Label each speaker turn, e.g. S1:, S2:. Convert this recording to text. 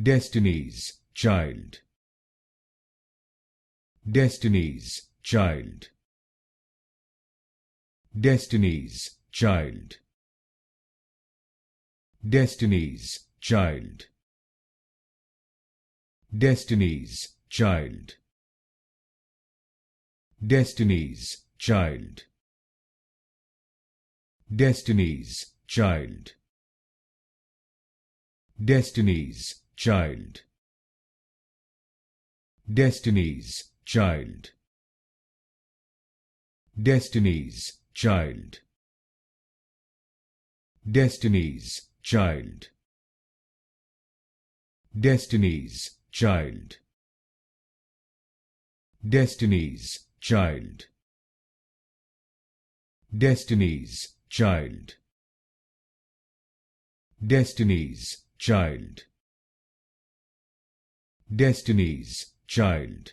S1: Destiny's Child. Destiny's Child. Destiny's Child. Destiny's Child. Destiny's Child. Destiny's Child. Destiny's Child. Destiny's Child. Destiny's Child. Destiny's Child. Destiny's Child. Destiny's Child. Destiny's Child. Destiny's Child. Destiny's Child. Destiny's Child.